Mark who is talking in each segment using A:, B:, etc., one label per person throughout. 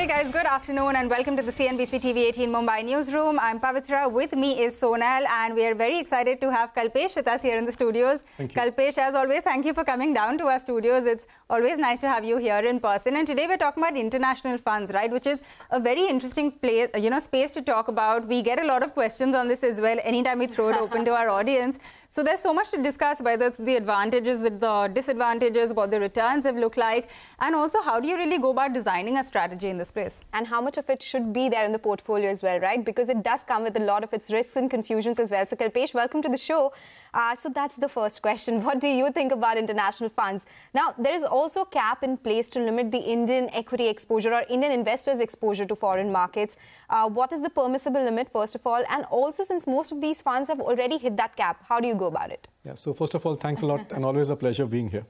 A: Hey guys, good afternoon and welcome to the CNBC-TV18 Mumbai newsroom. I'm Pavithra. With me is Sonia and we are very excited to have Kalpesh with us here in the studios.
B: Thank you.
A: Kalpesh, as always, thank you for coming down to our studios. It's always nice to have you here in person. And today we're talking about international funds, right? Which is a very interesting place, space to talk about. We get a lot of questions on this as well anytime we throw it open to our audience. So there's so much to discuss, whether it's the advantages, the disadvantages, what the returns have looked like, and also how do you really go about designing a strategy in this space?
C: And how much of it should be there in the portfolio as well, right? Because it does come with a lot of its risks and confusions as well. So Kalpesh, welcome to the show. So that's the first question. What do you think about international funds? Now, there is also a cap in place to limit the Indian equity exposure or Indian investors' exposure to foreign markets. What is the permissible limit, first of all? And also, since most of these funds have already hit that cap, how do you go about it?
B: Yeah, so first of all, thanks a lot and always a pleasure being here.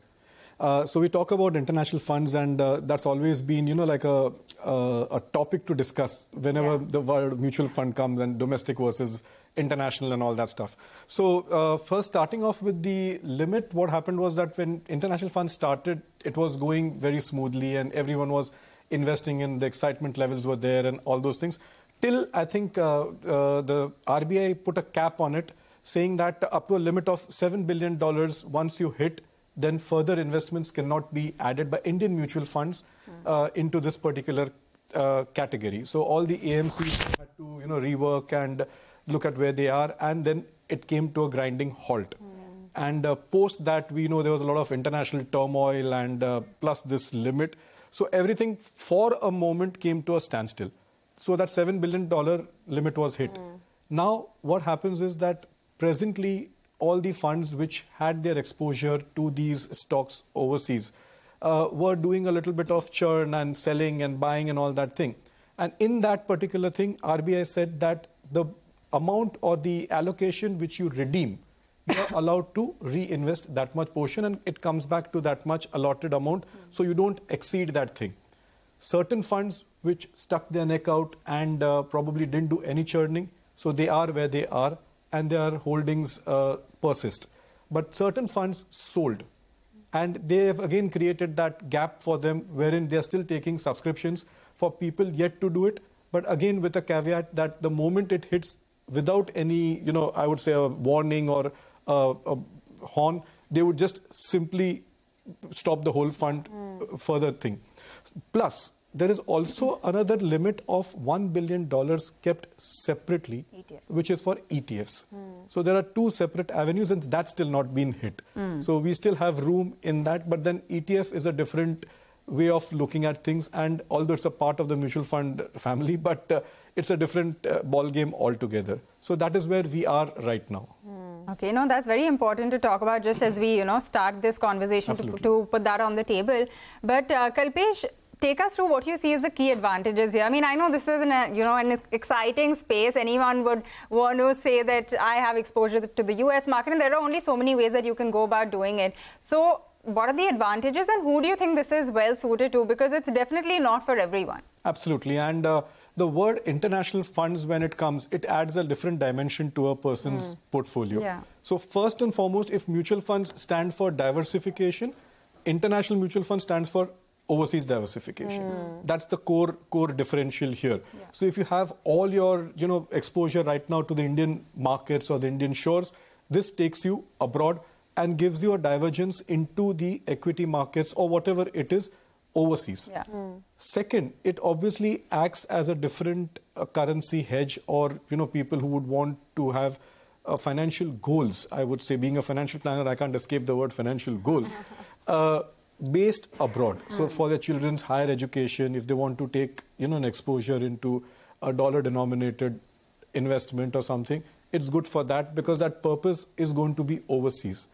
B: So we talk about international funds and that's always been, like a topic to discuss whenever the word mutual fund comes and domestic versus international and all that stuff. So first starting off with the limit, what happened was that when international funds started, it was going very smoothly and everyone was investing in, the excitement levels were there and all those things. Till I think the RBI put a cap on it, saying that up to a limit of $7 billion once you hit, then further investments cannot be added by Indian mutual funds into this particular category. So all the AMCs had to rework and look at where they are, and then it came to a grinding halt. And post that, we know there was a lot of international turmoil and plus this limit. So everything for a moment came to a standstill. So that $7 billion limit was hit. Now what happens is that presently all the funds which had their exposure to these stocks overseas were doing a little bit of churn and selling and buying and all that thing. And in that particular thing, RBI said that the amount or the allocation which you redeem, you are allowed to reinvest that much portion and it comes back to that much allotted amount. So you don't exceed that thing. Certain funds which stuck their neck out and probably didn't do any churning, so they are where they are and their holdings persist. But certain funds sold. And they have again created that gap for them wherein they are still taking subscriptions for people yet to do it. But again, with a caveat that the moment it hits without any, I would say a warning or a horn, they would just simply stop the whole fund further thing. Plus, there is also another limit of $1 billion kept separately, which is for ETFs. So there are two separate avenues and that's still not been hit. So we still have room in that, but then ETF is a different way of looking at things, and although it's a part of the mutual fund family, but it's a different ball game altogether. So that is where we are right now.
A: Okay, no, that's very important to talk about just as we, start this conversation to put that on the table. But Kalpesh, take us through what you see as the key advantages here. I mean, I know this is an exciting space. Anyone would want to say that I have exposure to the US market, and there are only so many ways that you can go about doing it. So what are the advantages and who do you think this is well suited to? Because it's definitely not for everyone.
B: Absolutely. And the word international funds, when it comes, it adds a different dimension to a person's portfolio.
A: Yeah.
B: So first and foremost, if mutual funds stand for diversification, international mutual fund stands for overseas diversification. That's the core differential here. Yeah. So if you have all your exposure right now to the Indian markets or the Indian shores, this takes you abroad and gives you a divergence into the equity markets or whatever it is overseas. Yeah. Second, it obviously acts as a different currency hedge, or people who would want to have financial goals. I would say, being a financial planner, I can't escape the word financial goals. Based abroad. So for their children's higher education, if they want to take an exposure into a dollar-denominated investment or something, it's good for that because that purpose is going to be overseas.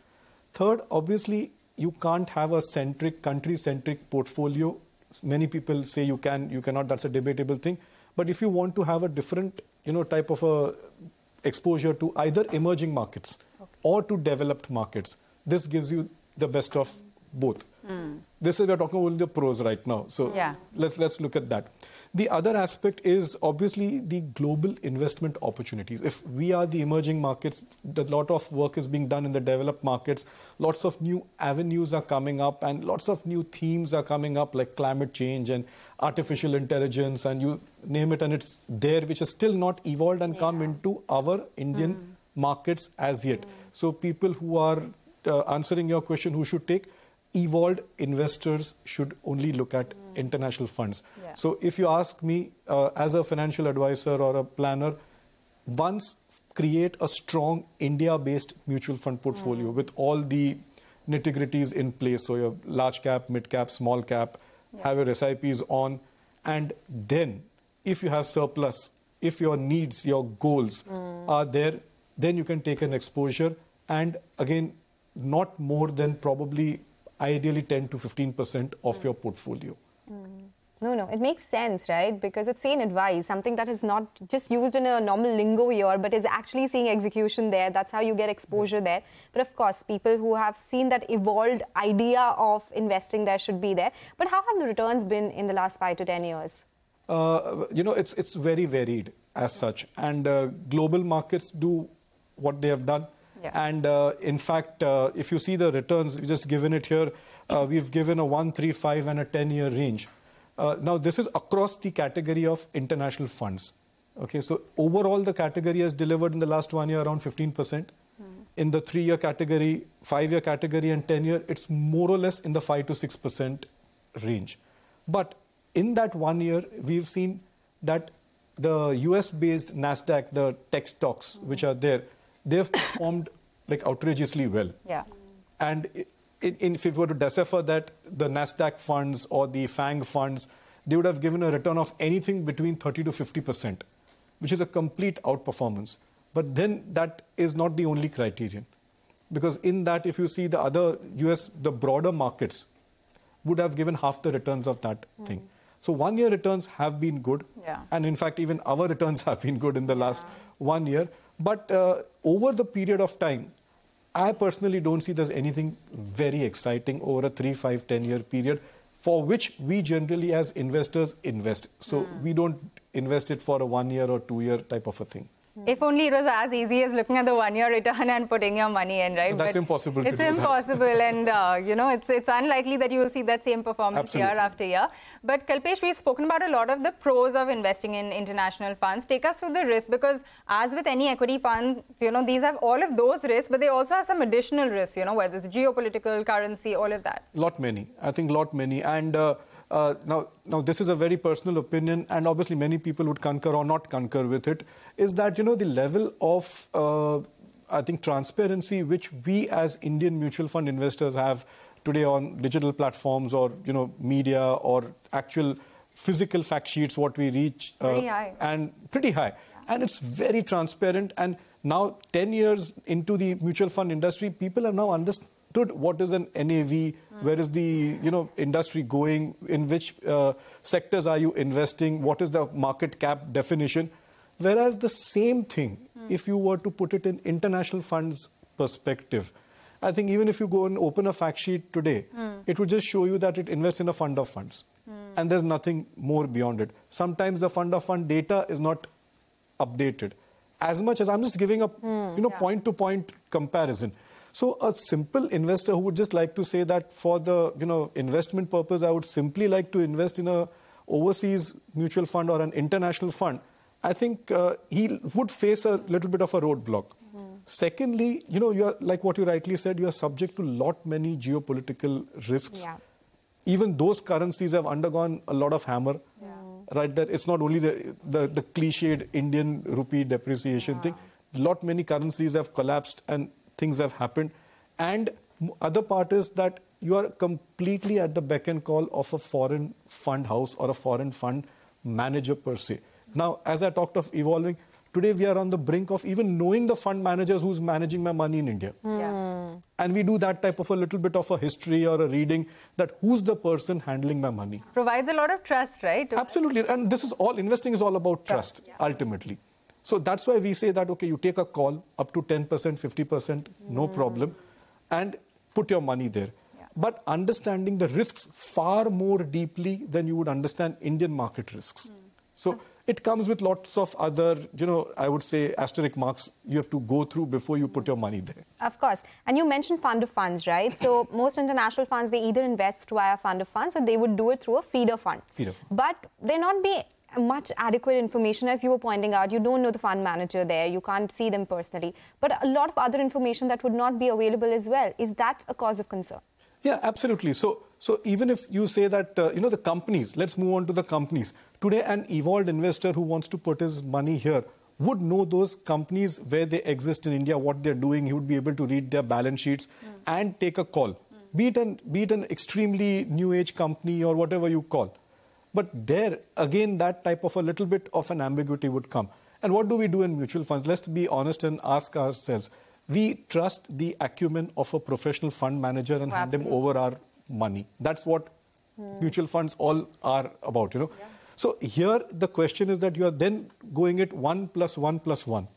B: Third, obviously, you can't have a country-centric portfolio. Many people say you can, you cannot. That's a debatable thing. But if you want to have a different, type of a exposure to either emerging markets or to developed markets, this gives you the best of both. This is, we're talking only the pros right now. So let's look at that. The other aspect is obviously the global investment opportunities. If we are the emerging markets, a lot of work is being done in the developed markets. Lots of new avenues are coming up and lots of new themes are coming up, like climate change and artificial intelligence and you name it, and it's there, which is still not evolved and come into our Indian markets as yet. So people who are answering your question, who should take, evolved investors should only look at international funds. So if you ask me as a financial advisor or a planner, once create a strong India-based mutual fund portfolio with all the nitty-gritties in place. So your large cap, mid cap, small cap, have your SIPs on. And then if you have surplus, if your needs, your goals are there, then you can take an exposure. And again, not more than probably ideally 10 to 15% of your portfolio.
C: No, it makes sense, right? Because it's sane advice, something that is not just used in a normal lingo here, but is actually seeing execution there. That's how you get exposure there. But of course, people who have seen that evolved idea of investing there should be there. But how have the returns been in the last 5 to 10 years?
B: It's very varied as such. And global markets do what they have done. And in fact, if you see the returns, we've just given it here, we've given a 1, 3, 5 and a 10-year range. Now, this is across the category of international funds. Okay, so overall, the category has delivered in the last 1 year around 15%. In the 3-year category, 5-year category and 10-year, it's more or less in the 5 to 6% range. But in that 1 year, we've seen that the US-based NASDAQ, the tech stocks which are there, they've performed like outrageously well. And if you were to decipher that, the NASDAQ funds or the FANG funds, they would have given a return of anything between 30 to 50%, which is a complete outperformance. But then that is not the only criterion. Because in that, if you see the other US, the broader markets would have given half the returns of that thing. So 1 year returns have been good. And in fact, even our returns have been good in the last 1 year. But over the period of time, I personally don't see there's anything very exciting over a 3, 5, 10-year period for which we generally as investors invest. So we don't invest it for a 1 year or 2 year type of a thing.
A: If only it was as easy as looking at the 1 year return and putting your money in, right?
B: That's impossible to do.
A: It's impossible and, it's unlikely that you will see that same performance year after year. But Kalpesh, we've spoken about a lot of the pros of investing in international funds. Take us through the risks, because as with any equity fund, these have all of those risks, but they also have some additional risks, whether it's geopolitical, currency, all of that.
B: Lot many. I think lot many. And now, this is a very personal opinion, and obviously many people would concur or not concur with it, is that, the level of, I think, transparency which we as Indian mutual fund investors have today on digital platforms or, media or actual physical fact sheets, what we reach.
A: Pretty high.
B: And pretty high. And it's very transparent. And now, 10 years into the mutual fund industry, people have now understood what is an NAV, where is the industry going, in which sectors are you investing, what is the market cap definition. Whereas the same thing, if you were to put it in international funds perspective, I think even if you go and open a fact sheet today, it would just show you that it invests in a fund of funds. And there's nothing more beyond it. Sometimes the fund of fund data is not updated. As much as I'm just giving a point-to-point comparison. So a simple investor who would just like to say that for the investment purpose, I would simply like to invest in a overseas mutual fund or an international fund, I think he would face a little bit of a roadblock. Secondly, you are, like what you rightly said, you are subject to many geopolitical risks. Even those currencies have undergone a lot of hammer. Right, that it's not only the cliched Indian rupee depreciation thing. Many currencies have collapsed and things have happened. And other part is that you are completely at the beck and call of a foreign fund house or a foreign fund manager per se. Now, as I talked of evolving, today we are on the brink of even knowing the fund managers who's managing my money in India. And we do that type of a little bit of a history or a reading that who's the person handling my money.
A: Provides a lot of trust, right?
B: Absolutely. And this is all, investing is all about trust, ultimately. So that's why we say that, okay, you take a call up to 10%, 50%, no problem, and put your money there. but understanding the risks far more deeply than you would understand Indian market risks. So it comes with lots of other, I would say asterisk marks you have to go through before you put your money there.
C: Of course. And you mentioned fund of funds, right? So most international funds, they either invest via fund of funds or they would do it through a feeder fund. But there not be much adequate information, as you were pointing out. You don't know the fund manager there. You can't see them personally. But a lot of other information that would not be available as well. Is that a cause of concern?
B: Yeah, absolutely. So even if you say that, the companies, let's move on to the companies. Today, an evolved investor who wants to put his money here would know those companies where they exist in India, what they're doing. He would be able to read their balance sheets and take a call. Be it an extremely new age company or whatever you call. But there, again, that type of a little bit of an ambiguity would come. And what do we do in mutual funds? Let's be honest and ask ourselves. We trust the acumen of a professional fund manager and hand them over our money. That's what mutual funds all are about, Yeah. So here the question is that you are then going at 1 + 1 + 1.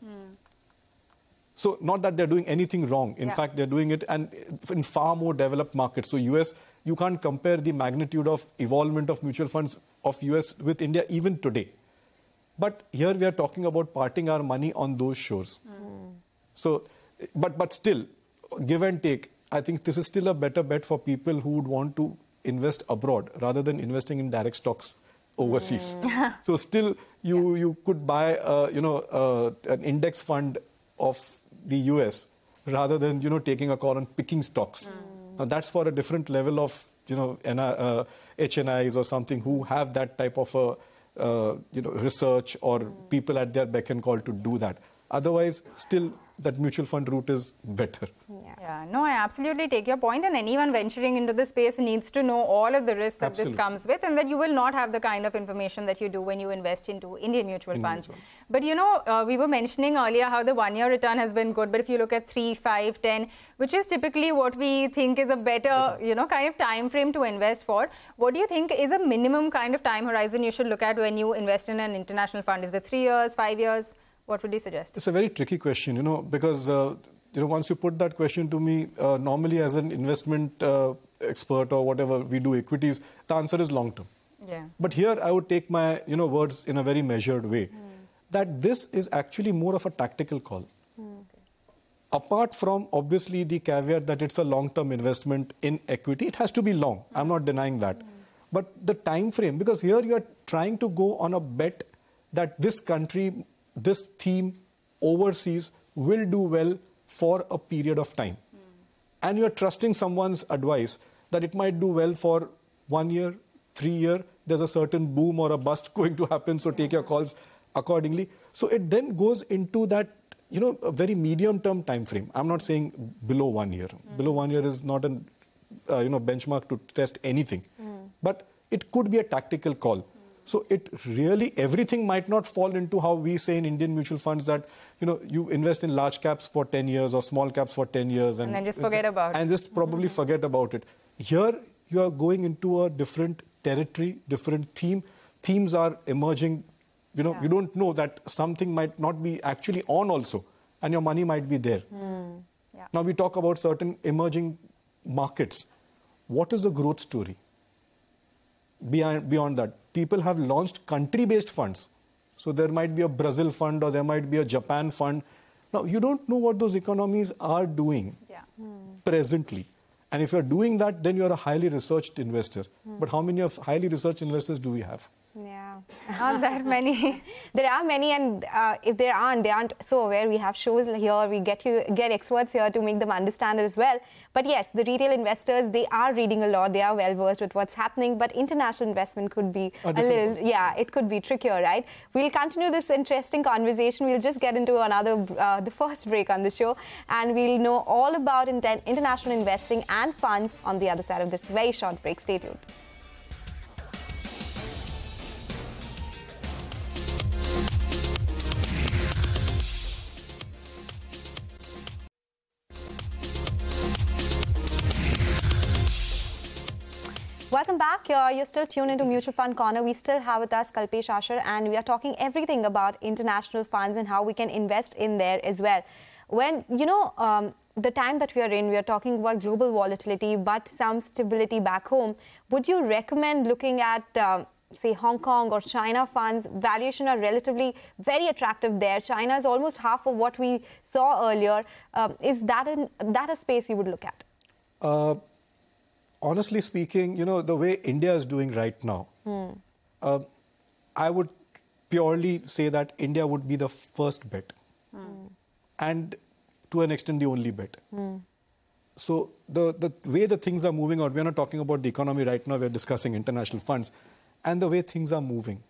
B: So not that they're doing anything wrong. In fact, they're doing it and in far more developed markets. So US, you can't compare the magnitude of evolvement of mutual funds of US with India even today. But here we are talking about parting our money on those shores. So, but still, give and take, I think this is still a better bet for people who would want to invest abroad rather than investing in direct stocks overseas. So still, you could buy, an index fund of the US rather than, taking a call on picking stocks. Now, that's for a different level of, HNIs or something who have that type of research or people at their beck and call to do that. Otherwise, still, that mutual fund route is better.
A: Yeah, no, I absolutely take your point, and anyone venturing into this space needs to know all of the risks that this comes with, and that you will not have the kind of information that you do when you invest into Indian mutual funds. But we were mentioning earlier how the 1 year return has been good, but if you look at 3, 5, 10, which is typically what we think is a better, kind of time frame to invest for, what do you think is a minimum kind of time horizon you should look at when you invest in an international fund? Is it 3 years, 5 years? What would you suggest?
B: It's a very tricky question, because, once you put that question to me, normally as an investment expert or whatever, we do equities, the answer is long term.
A: Yeah.
B: But here I would take my, words in a very measured way, that this is actually more of a tactical call. Apart from, obviously, the caveat that it's a long-term investment in equity, it has to be long. I'm not denying that. But the time frame, because here you are trying to go on a bet that this country, this theme overseas will do well for a period of time. And you're trusting someone's advice that it might do well for 1 year, 3 years. There's a certain boom or a bust going to happen, so take your calls accordingly. So it then goes into that, a very medium-term time frame. I'm not saying below 1 year. Below 1 year is not a benchmark to test anything. But it could be a tactical call. So it really, everything might not fall into how we say in Indian mutual funds that, you invest in large caps for 10 years or small caps for 10 years.
A: And then just forget about it.
B: And just probably forget about it. Here, you are going into a different territory, different theme. Themes are emerging. You don't know that something might not be actually on also. And your money might be there. Now, we talk about certain emerging markets. What is the growth story? Beyond that, people have launched country-based funds. So there might be a Brazil fund or there might be a Japan fund. Now, you don't know what those economies are doing presently. And if you're doing that, then you're a highly researched investor. But how many of highly researched investors do we have?
C: Yeah.
A: Not that many.
C: There are many, and if they aren't so aware. We have shows here, we get experts here to make them understand it as well. But yes, the retail investors, they are reading a lot, they are well versed with what's happening, but international investment could be it could be trickier, right? We'll continue this interesting conversation. We'll just get into the first break on the show, and we'll know all about international investing and funds on the other side of this very short break. Stay tuned. Welcome back. You're still tuned into Mutual Fund Corner. We still have with us Kalpesh Ashar, and we are talking everything about international funds and how we can invest in there as well. When, the time that we are talking about global volatility, but some stability back home. Would you recommend looking at, say, Hong Kong or China funds? Valuation are relatively very attractive there. China is almost half of what we saw earlier. Is that a space you would look at?
B: Honestly speaking, the way India is doing right now, I would purely say that India would be the first bet. And to an extent, the only bet. So the way the things are moving out, we're not talking about the economy right now, we're discussing international funds. And the way things are moving,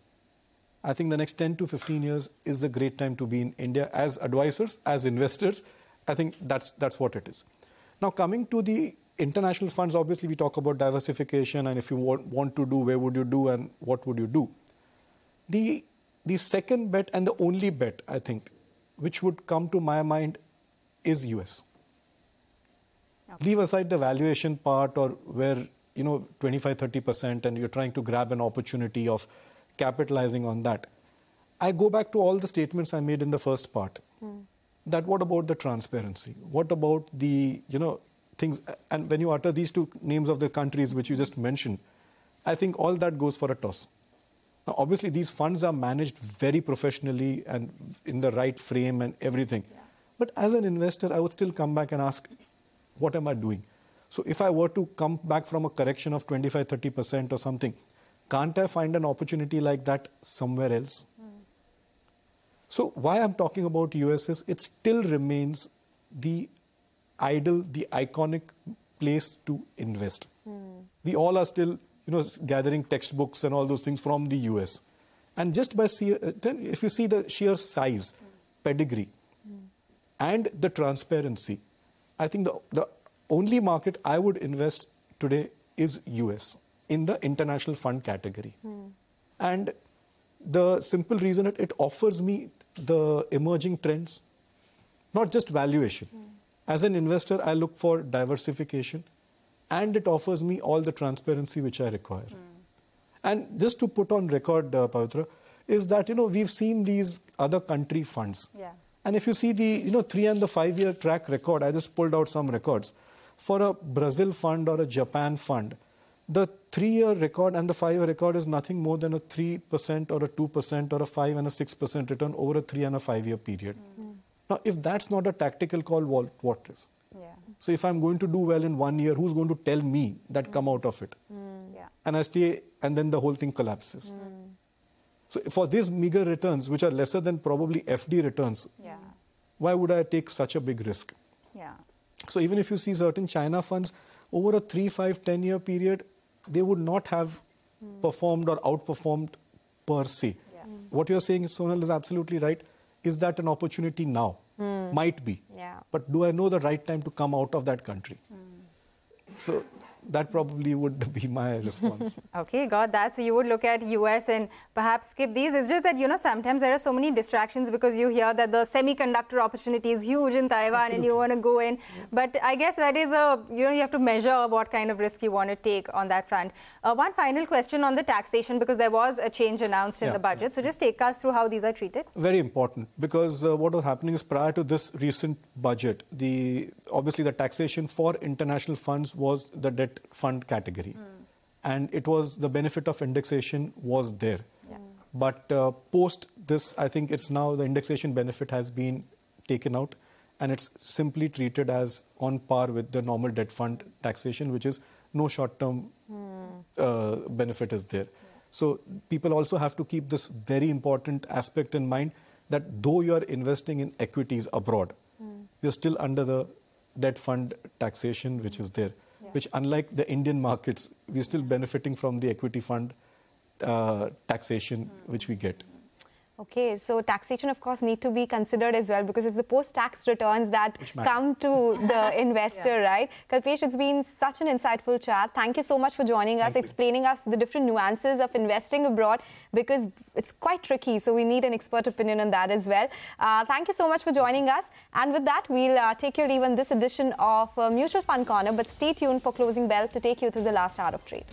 B: I think the next 10 to 15 years is a great time to be in India as advisors, as investors. I think that's what it is. Now, coming to the international funds, obviously we talk about diversification, and if you want to do, where would you do and what would you do? The second bet and the only bet, I think, which would come to my mind is US. Okay. Leave aside the valuation part or where 25-30% and you're trying to grab an opportunity of capitalizing on that. I go back to all the statements I made in the first part. That what about the transparency? What about the, things? And when you utter these two names of the countries which you just mentioned, I think all that goes for a toss. Now, obviously, these funds are managed very professionally and in the right frame and everything. Yeah. But as an investor, I would still come back and ask, what am I doing? So if I were to come back from a correction of 25-30% or something, can't I find an opportunity like that somewhere else? So why I'm talking about US is it still remains the ideal, the iconic place to invest. We all are still, gathering textbooks and all those things from the US. And just by if you see the sheer size, pedigree, and the transparency, I think the only market I would invest today is US in the international fund category. And the simple reason it offers me the emerging trends, not just valuation. As an investor, I look for diversification, and it offers me all the transparency which I require. And just to put on record, Pavithra, is that, we've seen these other country funds. Yeah. And if you see the, 3 and the 5 year track record, I just pulled out some records. For a Brazil fund or a Japan fund, the 3-year record and the 5-year record is nothing more than a 3% or a 2% or a 5 and a 6% return over a 3 and a 5 year period. Now, if that's not a tactical call, what is? Yeah. So if I'm going to do well in 1 year, who's going to tell me that come out of it? Yeah. And I stay, and then the whole thing collapses. So for these meager returns, which are lesser than probably FD returns, why would I take such a big risk? Yeah. So even if you see certain China funds, over a 3, 5, 10-year period, they would not have performed or outperformed per se. Yeah. What you're saying, Sonal, is absolutely right. Is that an opportunity now? Might be. Yeah. But do I know the right time to come out of that country? So that probably would be my response.
A: Okay, got that. So you would look at US and perhaps skip these. It's just that, sometimes there are so many distractions because you hear that the semiconductor opportunity is huge in Taiwan. Absolutely. And you want to go in. Yeah. But I guess that is you have to measure what kind of risk you want to take on that front. One final question on the taxation, because there was a change announced in the budget. So just take us through how these are treated. Very
B: important, because what was happening is prior to this recent budget, obviously the taxation for international funds was the debt fund category. And it was the benefit of indexation was there. Yeah. But post this, I think it's now the indexation benefit has been taken out, and it's simply treated as on par with the normal debt fund taxation, which is no short-term benefit is there. Yeah. So people also have to keep this very important aspect in mind, that though you are investing in equities abroad, you're still under the debt fund taxation, which is there. Which, unlike the Indian markets, we're still benefiting from the equity fund taxation which we get.
C: Okay, so taxation, of course, need to be considered as well, because it's the post-tax returns that come to the investor, right? Kalpesh, it's been such an insightful chat. Thank you so much for joining us, explaining us the different nuances of investing abroad, because it's quite tricky. So we need an expert opinion on that as well. Thank you so much for joining us. And with that, we'll take your leave on this edition of Mutual Fund Corner. But stay tuned for Closing Bell to take you through the last hour of trade.